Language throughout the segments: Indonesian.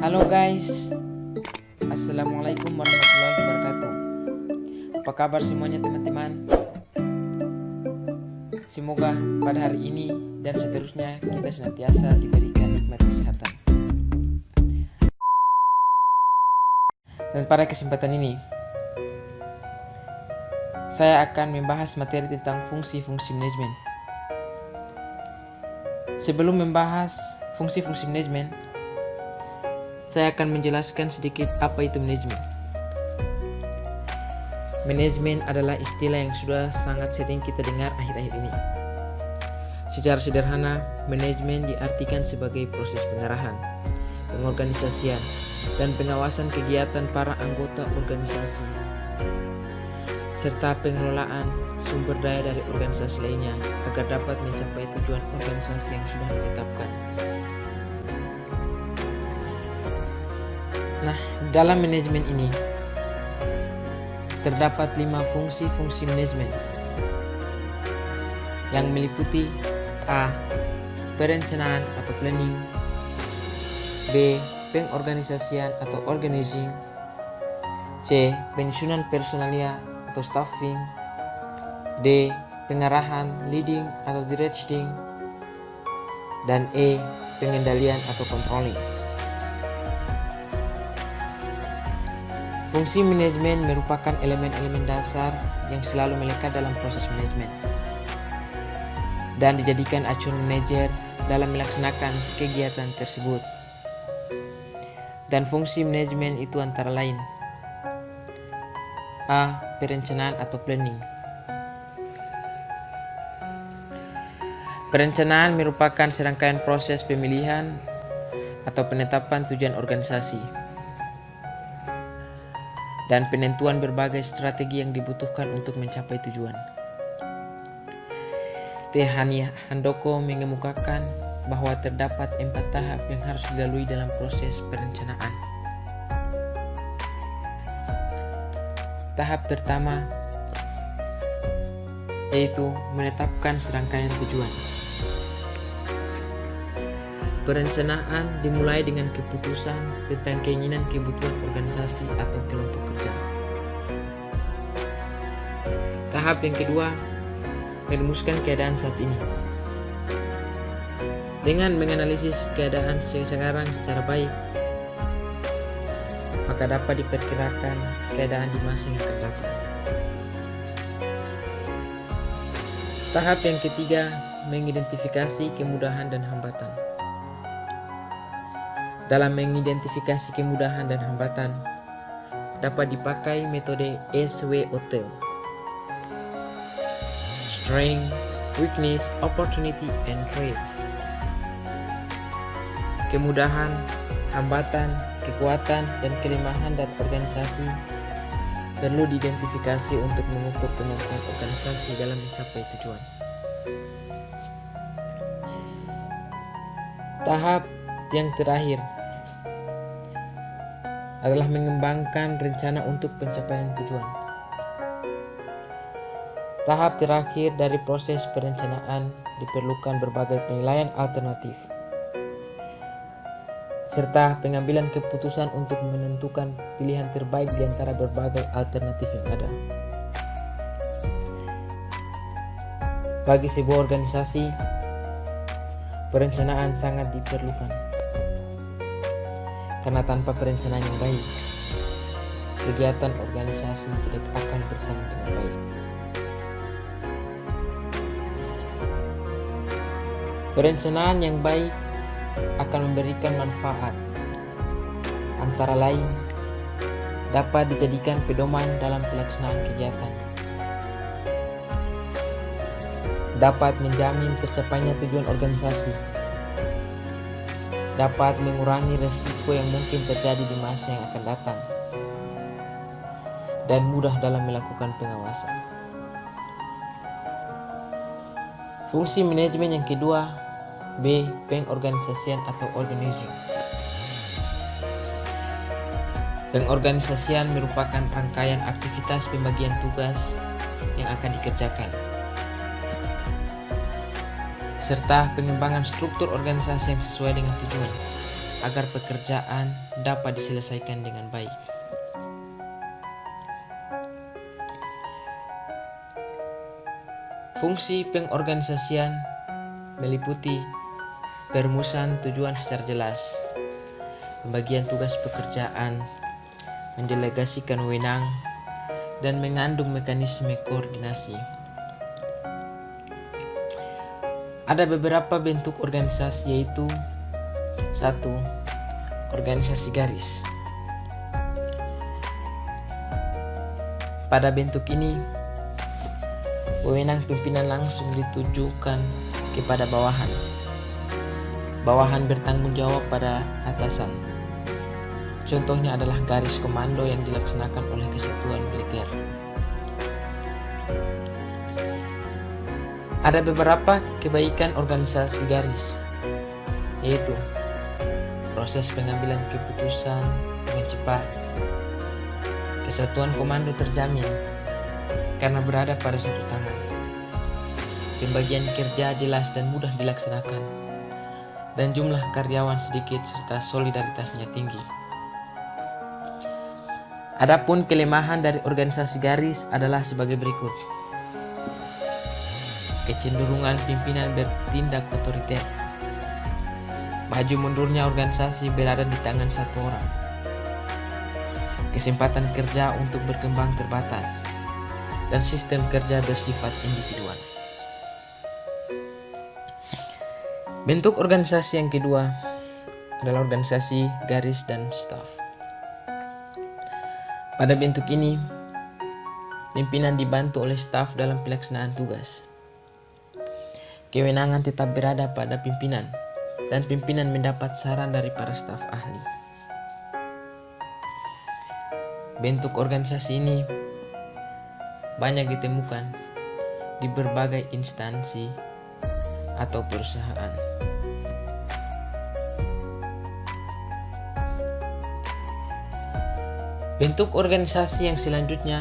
Halo guys, Assalamualaikum warahmatullahi wabarakatuh. Apa kabar semuanya teman-teman? Semoga pada hari ini dan seterusnya kita senantiasa diberikan nikmat kesehatan. Dan pada kesempatan ini saya akan membahas materi tentang fungsi-fungsi manajemen. Sebelum membahas fungsi-fungsi manajemen, saya akan menjelaskan sedikit apa itu manajemen. Manajemen adalah istilah yang sudah sangat sering kita dengar akhir-akhir ini. Secara sederhana, manajemen diartikan sebagai proses pengarahan, pengorganisasian, dan pengawasan kegiatan para anggota organisasi, serta pengelolaan sumber daya dari organisasi lainnya agar dapat mencapai tujuan organisasi yang sudah ditetapkan. Nah, dalam manajemen ini terdapat 5 fungsi-fungsi manajemen yang meliputi A. Perencanaan atau planning, B. Pengorganisasian atau organizing, C. Penyusunan personalia atau staffing, D. Pengarahan leading atau directing, dan E. Pengendalian atau controlling. Fungsi manajemen merupakan elemen-elemen dasar yang selalu melekat dalam proses manajemen dan dijadikan acuan manajer dalam melaksanakan kegiatan tersebut. Dan fungsi manajemen itu antara lain: A. Perencanaan atau planning. Perencanaan merupakan serangkaian proses pemilihan atau penetapan tujuan organisasi dan penentuan berbagai strategi yang dibutuhkan untuk mencapai tujuan. T. Handoko mengemukakan bahwa terdapat 4 tahap yang harus dilalui dalam proses perencanaan. Tahap pertama yaitu menetapkan serangkaian tujuan. Perencanaan dimulai dengan keputusan tentang keinginan kebutuhan organisasi atau kelompok kerja. Tahap yang kedua, merumuskan keadaan saat ini. Dengan menganalisis keadaan sekarang secara baik, maka dapat diperkirakan keadaan di masa yang akan datang. Tahap yang ketiga, mengidentifikasi kemudahan dan hambatan. Dalam mengidentifikasi kemudahan dan hambatan, dapat dipakai metode SWOT: Strength, Weakness, Opportunity, and Threats. Kemudahan, hambatan, kekuatan, dan kelemahan dari organisasi perlu diidentifikasi untuk mengukur kemampuan organisasi dalam mencapai tujuan. Tahap yang terakhir adalah mengembangkan rencana untuk pencapaian tujuan. Tahap terakhir dari proses perencanaan diperlukan berbagai penilaian alternatif serta pengambilan keputusan untuk menentukan pilihan terbaik di antara berbagai alternatif yang ada. Bagi sebuah organisasi, perencanaan sangat diperlukan. Karena tanpa perencanaan yang baik, kegiatan organisasi tidak akan berjalan dengan baik. Perencanaan yang baik akan memberikan manfaat, antara lain dapat dijadikan pedoman dalam pelaksanaan kegiatan, dapat menjamin tercapainya tujuan organisasi, dapat mengurangi resiko yang mungkin terjadi di masa yang akan datang, dan mudah dalam melakukan pengawasan. Fungsi manajemen yang kedua, B. Pengorganisasian atau organizing. Pengorganisasian merupakan rangkaian aktivitas pembagian tugas yang akan dikerjakan, serta pengembangan struktur organisasi yang sesuai dengan tujuan. agar pekerjaan dapat diselesaikan dengan baik. Fungsi pengorganisasian meliputi perumusan tujuan secara jelas, pembagian tugas pekerjaan, mendelegasikan wewenang, dan mengandung mekanisme koordinasi. Ada beberapa bentuk organisasi, yaitu 1. Organisasi garis. Pada bentuk ini, wewenang pimpinan langsung ditujukan kepada bawahan. Bawahan bertanggung jawab pada atasan. Contohnya adalah garis komando yang dilaksanakan oleh kesatuan militer. Ada beberapa kebaikan organisasi garis, yaitu proses pengambilan keputusan dengan cepat, kesatuan komando terjamin karena berada pada satu tangan, pembagian kerja jelas dan mudah dilaksanakan, dan jumlah karyawan sedikit serta solidaritasnya tinggi. Adapun kelemahan dari organisasi garis adalah sebagai berikut. Kecenderungan pimpinan bertindak otoriter. Maju mundurnya organisasi berada di tangan satu orang. Kesempatan kerja untuk berkembang terbatas, dan sistem kerja bersifat individual. Bentuk organisasi yang kedua adalah organisasi garis dan staf. Pada bentuk ini, pimpinan dibantu oleh staf dalam pelaksanaan tugas. Kewenangan tetap berada pada pimpinan, dan pimpinan mendapat saran dari para staf ahli. Bentuk organisasi ini banyak ditemukan di berbagai instansi atau perusahaan. Bentuk organisasi yang selanjutnya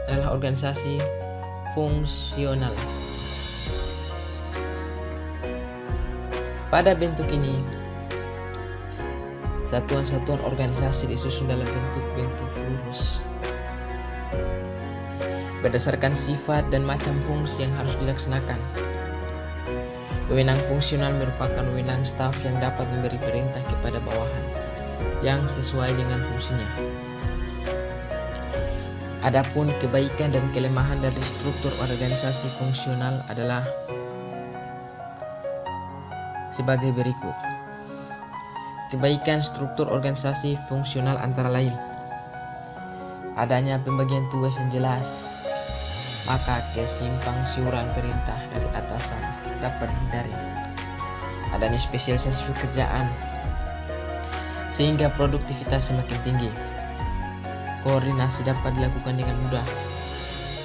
adalah organisasi fungsional. Pada bentuk ini, satuan-satuan organisasi disusun dalam bentuk-bentuk lurus berdasarkan sifat dan macam fungsi yang harus dilaksanakan. Wewenang fungsional merupakan wewenang staf yang dapat memberi perintah kepada bawahan yang sesuai dengan fungsinya. Adapun kebaikan dan kelemahan dari struktur organisasi fungsional adalah sebagai berikut. Kebaikan struktur organisasi fungsional antara lain: adanya pembagian tugas yang jelas, maka kesimpang siuran perintah dari atasan dapat dihindari. Adanya spesialisasi pekerjaan sehingga produktivitas semakin tinggi. Koordinasi dapat dilakukan dengan mudah,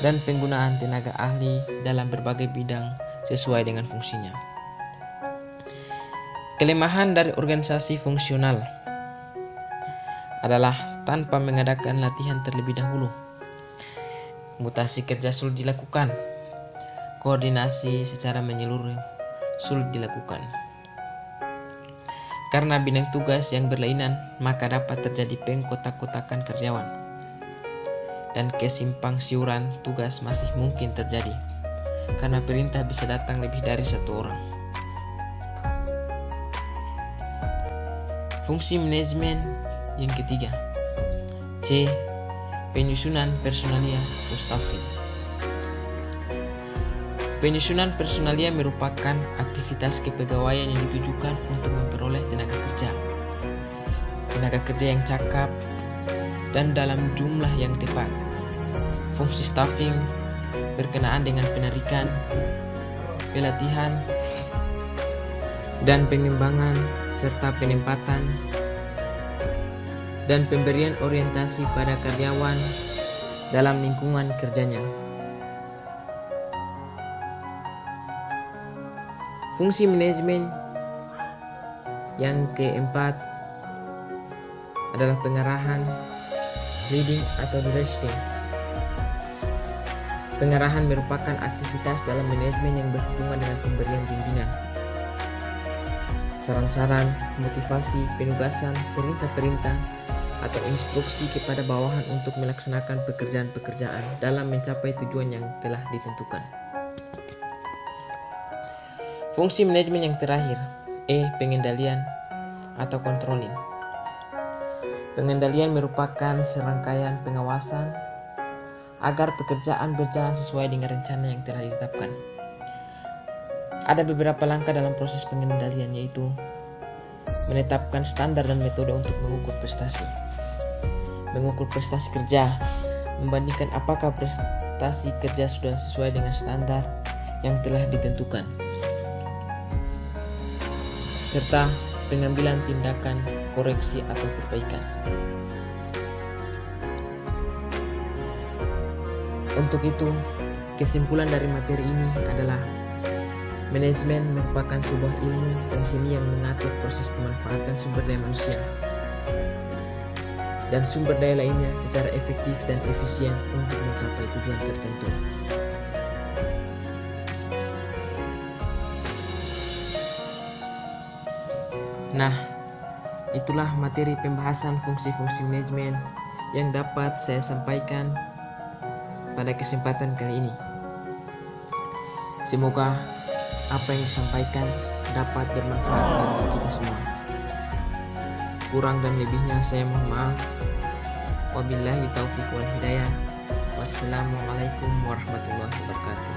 dan penggunaan tenaga ahli dalam berbagai bidang sesuai dengan fungsinya. Kelemahan dari organisasi fungsional adalah tanpa mengadakan latihan terlebih dahulu. Mutasi kerja sulit dilakukan. Koordinasi secara menyeluruh sulit dilakukan. Karena bidang tugas yang berlainan, maka dapat terjadi pengkotak-kotakan karyawan. Dan kesimpang siuran tugas masih mungkin terjadi, karena perintah bisa datang lebih dari satu orang. Fungsi manajemen yang ketiga. C. Penyusunan personalia atau staffing. Penyusunan personalia merupakan aktivitas kepegawaian yang ditujukan untuk memperoleh tenaga kerja yang cakap dan dalam jumlah yang tepat. Fungsi staffing berkenaan dengan penarikan, pelatihan, dan pengembangan serta penempatan dan pemberian orientasi pada karyawan dalam lingkungan kerjanya. Fungsi manajemen yang keempat adalah pengarahan, leading atau directing. Pengarahan merupakan aktivitas dalam manajemen yang berhubungan dengan pemberian bimbingan. saran-saran, motivasi, penugasan, perintah-perintah, atau instruksi kepada bawahan untuk melaksanakan pekerjaan-pekerjaan dalam mencapai tujuan yang telah ditentukan. Fungsi manajemen yang terakhir, pengendalian atau controlling. Pengendalian merupakan serangkaian pengawasan agar pekerjaan berjalan sesuai dengan rencana yang telah ditetapkan. Ada beberapa langkah dalam proses pengendalian, yaitu menetapkan standar dan metode untuk mengukur prestasi. Mengukur prestasi kerja, membandingkan apakah prestasi kerja sudah sesuai dengan standar yang telah ditentukan, serta pengambilan tindakan koreksi atau perbaikan. Untuk itu, kesimpulan dari materi ini adalah manajemen merupakan sebuah ilmu dan seni yang mengatur proses pemanfaatan sumber daya manusia dan sumber daya lainnya secara efektif dan efisien untuk mencapai tujuan tertentu. Nah, itulah materi pembahasan fungsi-fungsi manajemen yang dapat saya sampaikan pada kesempatan kali ini. Semoga apa yang disampaikan dapat bermanfaat bagi kita semua. Kurang dan lebihnya saya mohon maaf. Wabillahi taufiq wal hidayah. Wassalamualaikum warahmatullahi wabarakatuh.